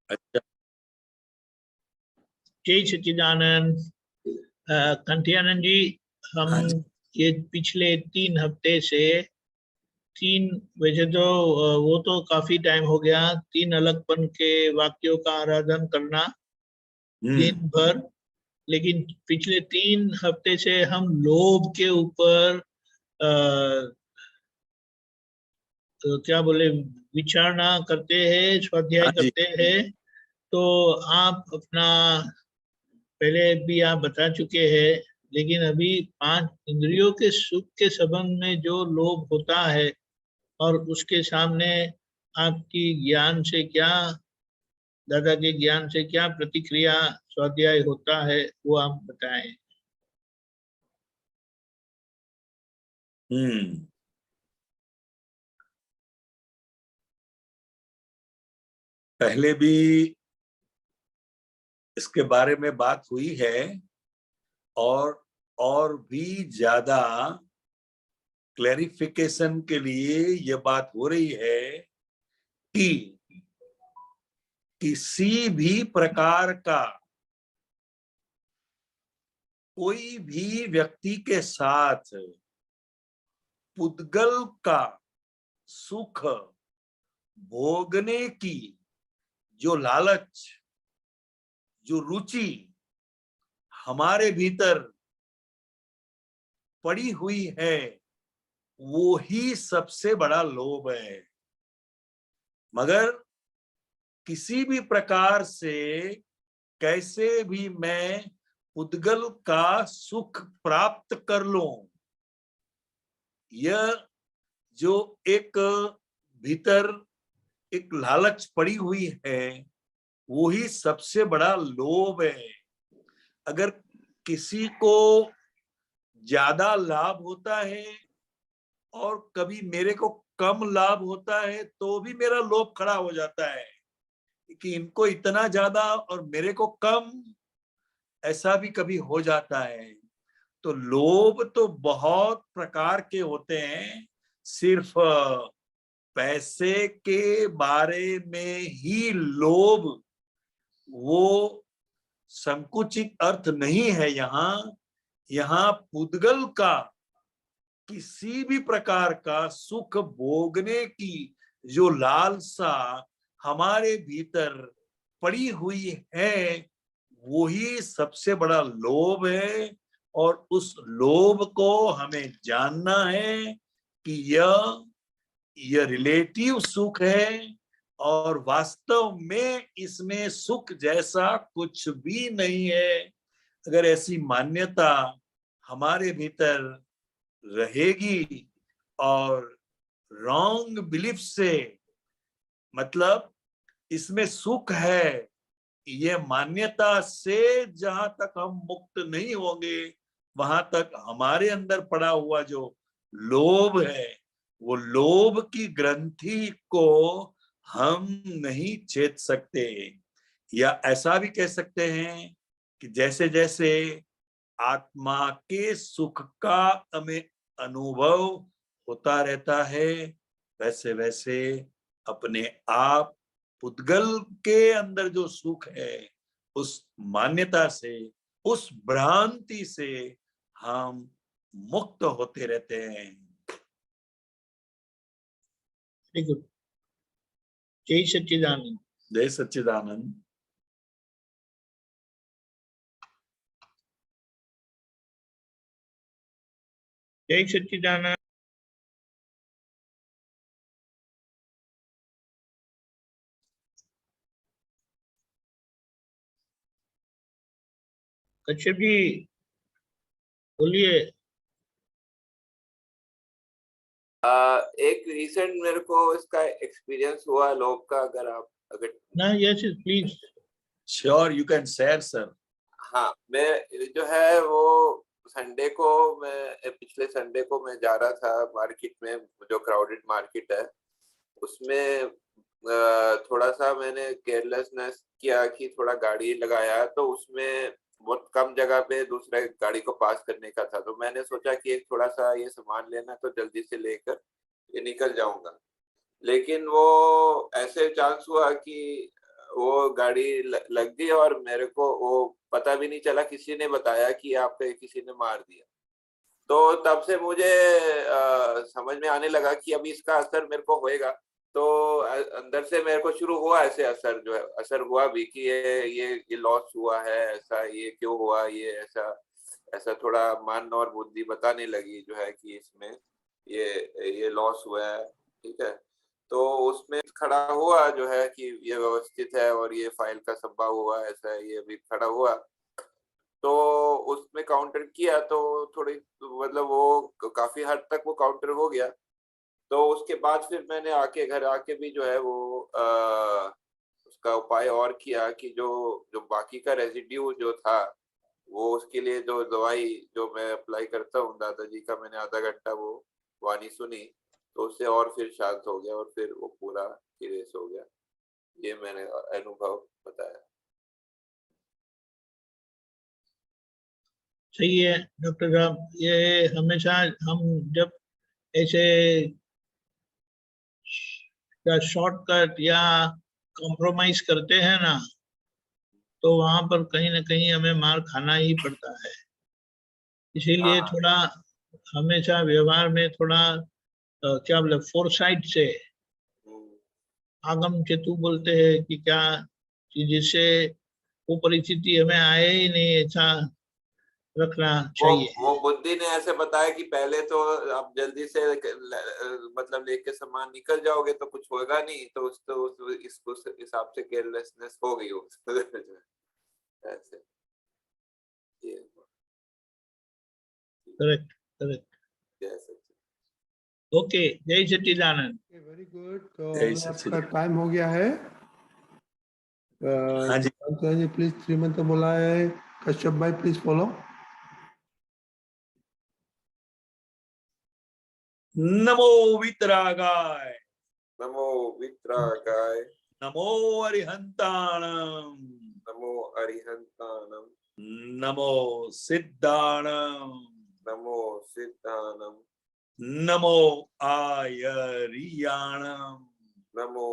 अच्छा। जय सच्चिदानंद। कंठियानंद जी, हम हाँ जी। ये पिछले 3 हफ्ते से वैसे तो वो तो काफी टाइम हो गया, 3 अलगपन के वाक्यों का आराधन करना दिन भर। लेकिन पिछले 3 हफ्ते से हम लोभ के ऊपर तो क्या बोले, विचारणा करते हैं, स्वाध्याय हाँ जी। करते हैं। तो आप अपना, पहले भी आप बता चुके हैं, लेकिन अभी 5 इंद्रियों के सुख के संबंध में जो लोभ होता है और उसके सामने आपकी ज्ञान से क्या, दादा के ज्ञान से क्या प्रतिक्रिया स्वाध्याय होता है, वो आप बताएं। हम्म पहले भी इसके बारे में बात हुई है, और भी ज्यादा क्लैरिफिकेशन के लिए ये बात हो रही है कि किसी भी प्रकार का कोई भी व्यक्ति के साथ पुद्गल का सुख भोगने की जो लालच, जो रुचि हमारे भीतर पड़ी हुई है, वो ही सबसे बड़ा लोभ है। मगर किसी भी प्रकार से कैसे भी मैं पुद्गल का सुख प्राप्त कर लूं, यह जो एक भीतर एक लालच पड़ी हुई है, वो ही सबसे बड़ा लोभ है। अगर किसी को ज्यादा लाभ होता है और कभी मेरे को कम लाभ होता है, तो भी मेरा लोभ खड़ा हो जाता है कि इनको इतना ज्यादा और मेरे को कम, ऐसा भी कभी हो जाता है। तो लोभ तो बहुत प्रकार के होते हैं, सिर्फ पैसे के बारे में ही लोभ वो संकुचित अर्थ नहीं है। यहाँ पुद्गल का किसी भी प्रकार का सुख भोगने की जो लालसा हमारे भीतर पड़ी हुई है, वो ही सबसे बड़ा लोभ है। और उस लोभ को हमें जानना है कि यह रिलेटिव सुख है, और वास्तव में इसमें सुख जैसा कुछ भी नहीं है। अगर ऐसी मान्यता हमारे भीतर रहेगी और रॉन्ग बिलीफ से, मतलब इसमें सुख है, ये मान्यता से जहां तक हम मुक्त नहीं होंगे, वहां तक हमारे अंदर पड़ा हुआ जो लोभ है, वो लोभ की ग्रंथि को हम नहीं छेद सकते। या ऐसा भी कह सकते हैं कि जैसे जैसे आत्मा के सुख का हमें अनुभव होता रहता है, वैसे वैसे अपने आप पुद्गल के अंदर जो सुख है, उस मान्यता से, उस भ्रांति से हम मुक्त होते रहते हैं। जय सच्चिदानंद। जय सच्चिदानंद। जय सच्चिदानंद। कश्यप जी बोलिए। एक रिसेंट मेरे को इसका एक्सपीरियंस हुआ लोग का, अगर ना, yes please, sure you can share sir. हाँ, मैं जो है वो पिछले संडे को मैं जा रहा था मार्केट में, जो क्राउडेड मार्केट है उसमें थोड़ा सा मैंने केयरलेसनेस किया कि थोड़ा गाड़ी लगाया, तो उसमें बहुत कम जगह पे दूसरे गाड़ी को पास करने का था। तो मैंने सोचा कि एक थोड़ा सा ये सामान लेना, तो जल्दी से लेकर ये निकल जाऊंगा। लेकिन वो ऐसे चांस हुआ कि वो गाड़ी लग गई और मेरे को वो पता भी नहीं चला, किसी ने बताया कि आपको किसी ने मार दिया। तो तब से मुझे समझ में आने लगा कि अभी इसका असर मेरे को होएगा। तो अंदर से मेरे को शुरू हुआ ऐसे असर, जो है असर हुआ भी कि ये लॉस हुआ है, ऐसा ये क्यों हुआ, ये ऐसा ऐसा थोड़ा मन और बुद्धि बताने लगी जो है कि इसमें ये लॉस हुआ है, ठीक है। तो उसमें खड़ा हुआ जो है कि ये व्यवस्थित है और ये फाइल का सब्बा हुआ, ऐसा है, ये भी खड़ा हुआ। तो उसमें काउंटर किया तो थोड़ी मतलब वो काफी हद तक वो काउंटर हो गया। तो उसके बाद फिर मैंने आके घर आके भी जो है वो उसका उपाय और किया कि जो जो बाकी का रेजिड्यू जो था वो उसके लिए जो दवाई जो मैं अप्लाई करता हूँ दादाजी का, मैंने आधा घंटा वो वाणी सुनी तो उससे और फिर शांत हो गया और फिर वो पूरा सीरियस हो गया। ये मैंने अनुभव बताया। सही है डॉक्टर साहब, ये हमेशा हम जब ऐसे शॉर्टकट या कॉम्प्रोमाइज करते हैं ना, तो वहां पर कहीं ना कहीं हमें मार खाना ही पड़ता है। इसीलिए हाँ थोड़ा हमेशा व्यवहार में थोड़ा क्या बोले, फोरसाइट से, हम्म, आगम चेतु बोलते हैं कि क्या, कि जिससे वो परिस्थिति हमें आए ही नहीं, ऐसा रखना वो चाहिए। वो बुद्धि ने ऐसे बताया कि पहले तो आप जल्दी से मतलब लेके सामान निकल जाओगे तो कुछ होगा नहीं, तो उस हिसाब से केयरलेसनेस हो गई हो ऐसे ये करेक्ट, करेक्ट। जैसे ओके, जय सच्चिदानंद। Very good. तो जय आपका सच्चिदानंद। टाइम हो गया है। हाँ जी। जी प्लीज श्रीमंत बोला है। कश्यप भाई please follow. NaMo वितरागाय, NaMo वित्रागाय, NaMo अरिहंताणम, NaMo अरिहंतानम, NaMo सिद्धाणम, NaMo सिद्धानम, NaMo आयरियाणम, NaMo